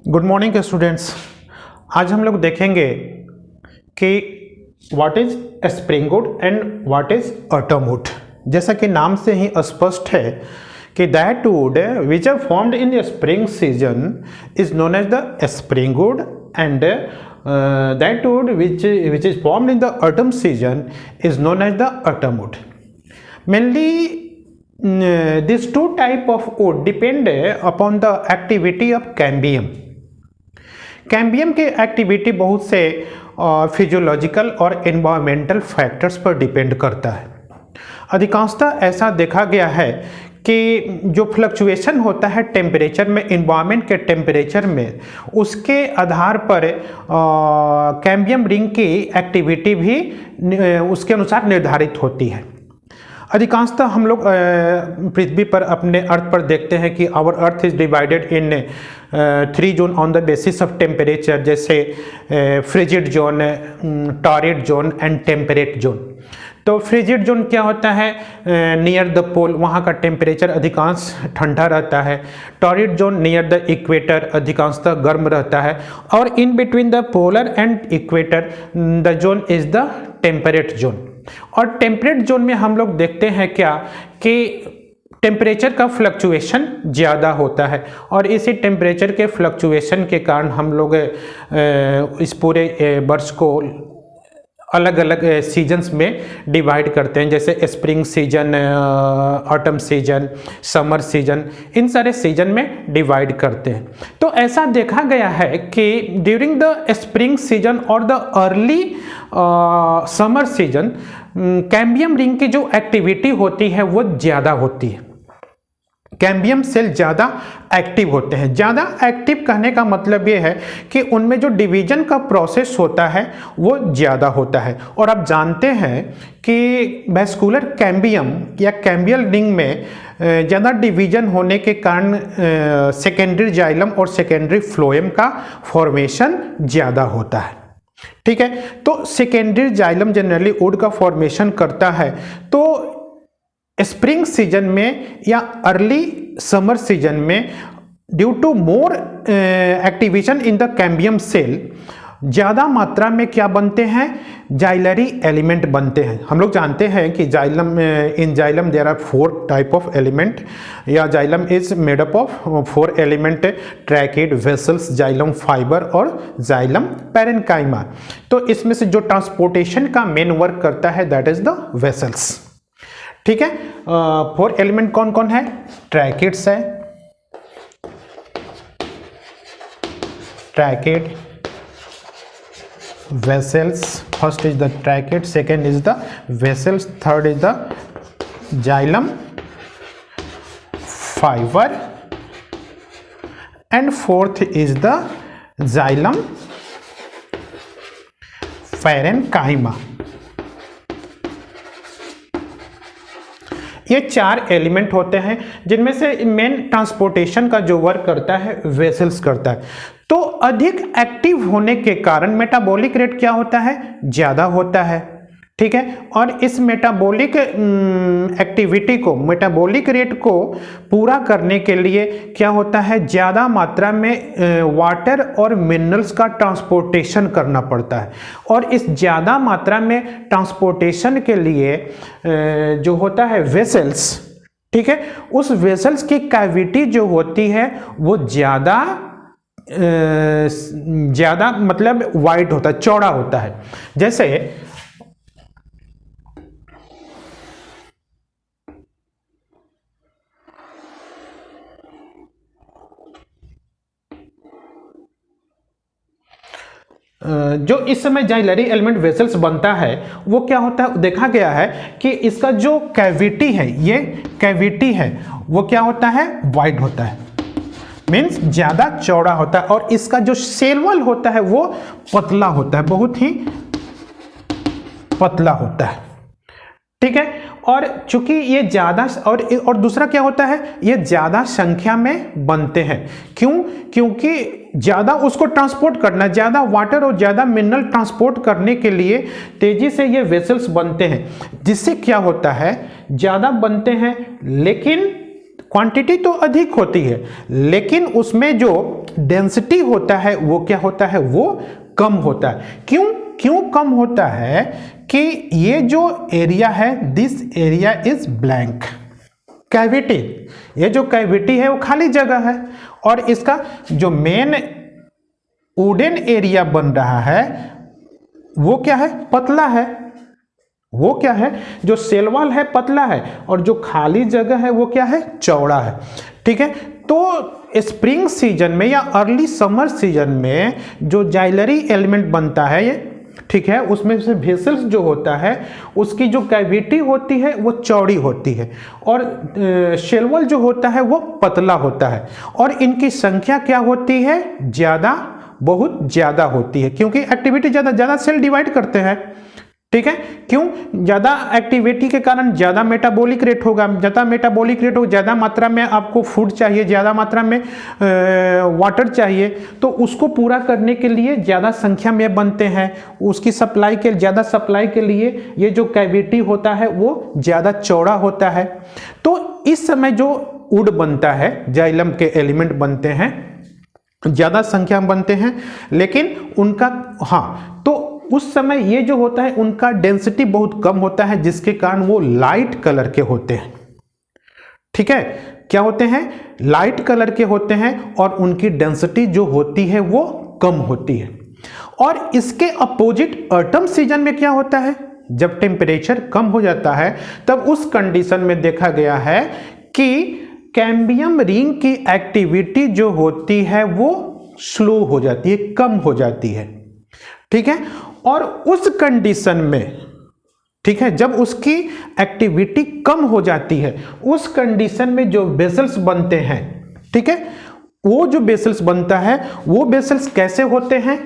Good morning students. आज हम लोग देखेंगे कि what is springwood and what is autumnwood. जैसा कि नाम से ही स्पष्ट है कि that wood which are formed in the spring season is known as the springwood and that wood which is formed in the autumn season is known as the autumnwood. Mainly, these two type of wood depend upon the activity of cambium. Cambium की activity बहुत से physiological और environmental factors पर depend करता है। अधिकांशतः ऐसा देखा गया है कि जो फ्लक्चुएशन होता है टेम्परेचर में, इन्वायरमेंट के टेम्परेचर में, उसके आधार पर कैम्बियम रिंग की एक्टिविटी भी उसके अनुसार निर्धारित होती है। अधिकांशतः हम लोग पृथ्वी पर अपने अर्थ पर देखते हैं कि our earth is divided in 3 zone on the basis of temperature, जैसे frigid zone, torrid zone and temperate zone. तो फ्रिजिड जोन क्या होता है? नियर द पोल, वहाँ का टेम्परेचर अधिकांश ठंडा रहता है। Torrid zone near the equator, अधिकांशतः गर्म रहता है। और in between the polar and equator the zone is the temperate zone. और टेम्परेट जोन में हम लोग देखते हैं क्या कि टेम्परेचर का फ्लक्चुएशन ज़्यादा होता है, और इसी टेम्परेचर के फ्लक्चुएशन के कारण हम लोग इस पूरे वर्ष को अलग अलग सीजन्स में डिवाइड करते हैं, जैसे spring season, autumn season, summer season, इन सारे सीजन में डिवाइड करते हैं। तो ऐसा देखा गया है कि ड्यूरिंग द स्प्रिंग सीजन और the early summer season cambium ring की जो एक्टिविटी होती है वो ज़्यादा होती है। कैम्बियम सेल ज़्यादा एक्टिव होते हैं। ज़्यादा एक्टिव कहने का मतलब ये है कि उनमें जो डिवीजन का प्रोसेस होता है वो ज़्यादा होता है। और आप जानते हैं कि वैस्कुलर कैम्बियम या कैम्बियल रिंग में ज़्यादा डिवीजन होने के कारण सेकेंडरी जाइलम और सेकेंडरी फ्लोएम का फॉर्मेशन ज़्यादा होता है। ठीक है, तो सेकेंडरी जाइलम जनरली वुड का फॉर्मेशन करता है। तो स्प्रिंग सीजन में या अर्ली समर सीजन में due to more activation in the cambium cell ज़्यादा मात्रा में क्या बनते हैं? जाइलरी एलिमेंट बनते हैं। हम लोग जानते हैं कि xylem, in xylem there are 4 type of element, या xylem is made up of 4 element: tracheid, vessels, xylem fibre और जाइलम पैरेन्काइमा। तो इसमें से जो ट्रांसपोर्टेशन का मेन वर्क करता है दैट इज द वेसल्स। ठीक है, 4 एलिमेंट कौन कौन है? ट्रैकिड्स है, tracheid, vessels, first is the trachea, second is the vessels, third is the xylem fiber and fourth is the xylem parenchyma। ये 4 एलिमेंट होते हैं जिनमें से मेन ट्रांसपोर्टेशन का जो वर्क करता है वेसल्स करता है। तो अधिक एक्टिव होने के कारण मेटाबॉलिक रेट क्या होता है? ज़्यादा होता है। ठीक है, और इस मेटाबॉलिक एक्टिविटी को, मेटाबॉलिक रेट को पूरा करने के लिए क्या होता है? ज़्यादा मात्रा में वाटर और मिनरल्स का ट्रांसपोर्टेशन करना पड़ता है। और इस ज़्यादा मात्रा में ट्रांसपोर्टेशन के लिए जो होता है वेसल्स, ठीक है, उस वेसल्स की कैविटी जो होती है वो ज़्यादा मतलब वाइड होता है, चौड़ा होता है। जैसे जो इस समय जाइलरी एलिमेंट वेसल्स बनता है वो क्या होता है? देखा गया है कि इसका जो कैविटी है, ये कैविटी है, वो क्या होता है? वाइड होता है, मीन्स ज़्यादा चौड़ा होता है। और इसका जो सेल वॉल होता है वो पतला होता है, बहुत ही पतला होता है। ठीक है, और चूंकि ये ज़्यादा, और दूसरा क्या होता है? ये ज़्यादा संख्या में बनते हैं। क्यों? क्योंकि ज़्यादा उसको ट्रांसपोर्ट करना, ज़्यादा वाटर और ज़्यादा मिनरल ट्रांसपोर्ट करने के लिए तेज़ी से ये वेसल्स बनते हैं, जिससे क्या होता है? ज़्यादा बनते हैं लेकिन क्वांटिटी तो अधिक होती है लेकिन उसमें जो डेंसिटी होता है वो क्या होता है, वो कम होता है। क्यों कम होता है कि ये जो एरिया है, this area is blank cavity, ये जो कैविटी है वो खाली जगह है और इसका जो मेन वुडन एरिया बन रहा है वो क्या है, पतला है। वो क्या है, जो सेल वॉल है पतला है और जो खाली जगह है वो क्या है, चौड़ा है। ठीक है, तो स्प्रिंग सीजन में या अर्ली समर सीजन में जो जाइलरी एलिमेंट बनता है ये, ठीक है, उसमें से वेसल्स जो होता है उसकी जो कैविटी होती है वो चौड़ी होती है और शेल वॉल जो होता है वो पतला होता है और इनकी संख्या क्या होती है, ज़्यादा, बहुत ज़्यादा होती है क्योंकि एक्टिविटी ज़्यादा सेल डिवाइड करते हैं। ठीक है, क्यों, ज़्यादा एक्टिविटी के कारण ज़्यादा मेटाबॉलिक रेट होगा, ज़्यादा मेटाबॉलिक रेट हो, ज़्यादा मात्रा में आपको फूड चाहिए, ज़्यादा मात्रा में वाटर चाहिए, तो उसको पूरा करने के लिए ज़्यादा संख्या में बनते हैं। उसकी सप्लाई के, ज़्यादा सप्लाई के लिए ये जो कैविटी होता है वो ज़्यादा चौड़ा होता है। तो इस समय जो वुड बनता है, जाइलम के एलिमेंट बनते हैं, ज़्यादा संख्या में बनते हैं लेकिन उनका, हाँ, तो उस समय ये जो होता है उनका डेंसिटी बहुत कम होता है जिसके कारण वो लाइट कलर के होते हैं। ठीक है, क्या होते हैं, लाइट कलर के होते हैं और उनकी डेंसिटी जो होती है वो कम होती है। और इसके अपोजिट ऑटम सीजन में क्या होता है, जब टेम्परेचर कम हो जाता है तब उस कंडीशन में देखा गया है कि कैम्बियम रिंग की एक्टिविटी जो होती है वो स्लो हो जाती है, कम हो जाती है। ठीक है, और उस कंडीशन में, ठीक है, जब उसकी एक्टिविटी कम हो जाती है उस कंडीशन में जो वेसल्स बनते हैं, ठीक है, वो जो वेसल्स बनता है वो वेसल्स कैसे होते हैं,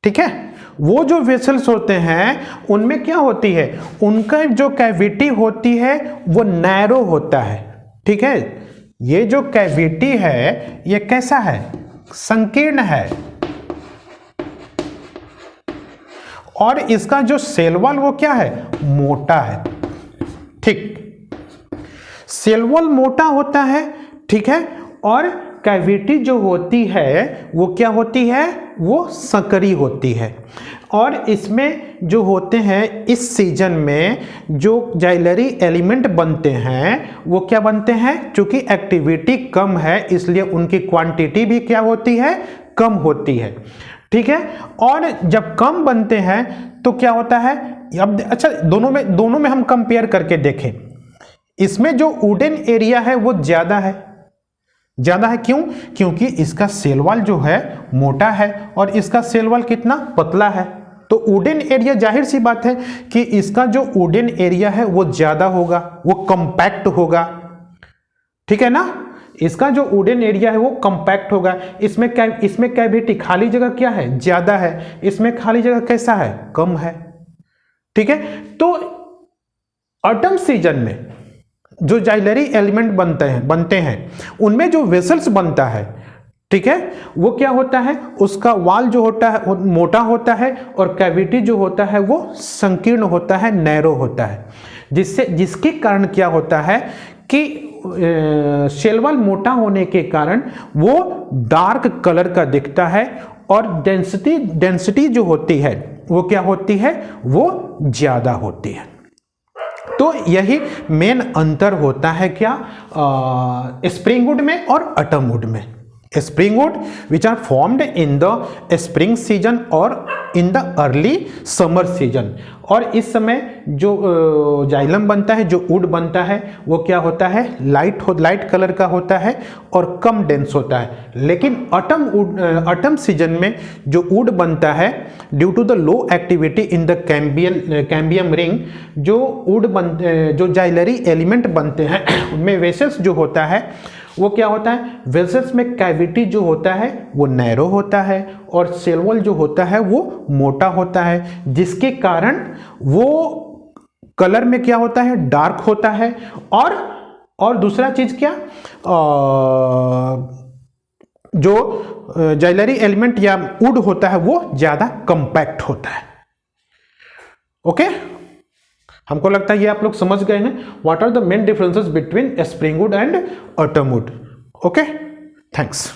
ठीक है, वो जो वेसल्स होते हैं उनमें क्या होती है, उनका जो कैविटी होती है वो नैरो होता है। ठीक है, ये जो कैविटी है ये कैसा है, संकीर्ण है और इसका जो सेल वॉल वो क्या है, मोटा है। ठीक, सेल वॉल मोटा होता है, ठीक है, और कैविटी जो होती है वो क्या होती है, वो संकरी होती है। और इसमें जो होते हैं इस सीजन में जो जाइलरी एलिमेंट बनते हैं वो क्या बनते हैं, क्योंकि एक्टिविटी कम है इसलिए उनकी क्वांटिटी भी क्या होती है, कम होती है। ठीक है, और जब कम बनते हैं तो क्या होता है, अब अच्छा दोनों में हम कंपेयर करके देखें, इसमें जो वुडन एरिया है वो ज़्यादा है। क्यों, क्योंकि इसका सेल वॉल जो है मोटा है और इसका सेल वॉल कितना पतला है। तो वुडन एरिया, जाहिर सी बात है कि इसका जो वुडन एरिया है वो ज़्यादा होगा, वो कंपैक्ट होगा। ठीक है ना, इसका जो वुडन एरिया है वो कंपैक्ट होगा। इसमें कैविटी, खाली जगह क्या है, ज़्यादा है, इसमें खाली जगह कैसा है, कम है। ठीक है, तो ऑटम सीजन में जो जाइलरी एलिमेंट बनते हैं उनमें जो वेसल्स बनता है, ठीक है, वो क्या होता है, उसका वॉल जो होता है वो मोटा होता है और कैविटी जो होता है वो संकीर्ण होता है, नैरो होता है, जिसके कारण क्या होता है कि शेल वॉल मोटा होने के कारण वो डार्क कलर का दिखता है और डेंसिटी जो होती है वो क्या होती है, वो ज़्यादा होती है। तो यही मेन अंतर होता है क्या, स्प्रिंग वुड में और ऑटम वुड में। Spring wood which are formed in the spring season और in the early summer season. और इस समय जो जाइलम बनता है, जो वुड बनता है वो क्या होता है, लाइट कलर का होता है और कम डेंस होता है। लेकिन ऑटम सीजन में जो वुड बनता है, due to the low activity in the cambium ring, जो जाइलरी एलिमेंट बनते हैं उनमें वेसल्स जो होता है वो क्या होता है, वेसल्स में कैविटी जो होता है वो नैरो होता है और सेल वॉल जो होता है वो मोटा होता है, जिसके कारण वो कलर में क्या होता है, डार्क होता है और और दूसरा चीज क्या, जो ज्वेलरी एलिमेंट या वुड होता है वो ज्यादा कंपैक्ट होता है। ओके, हमको लगता है ये आप लोग समझ गए हैं what are the main differences between spring wood and autumn wood. Okay, thanks.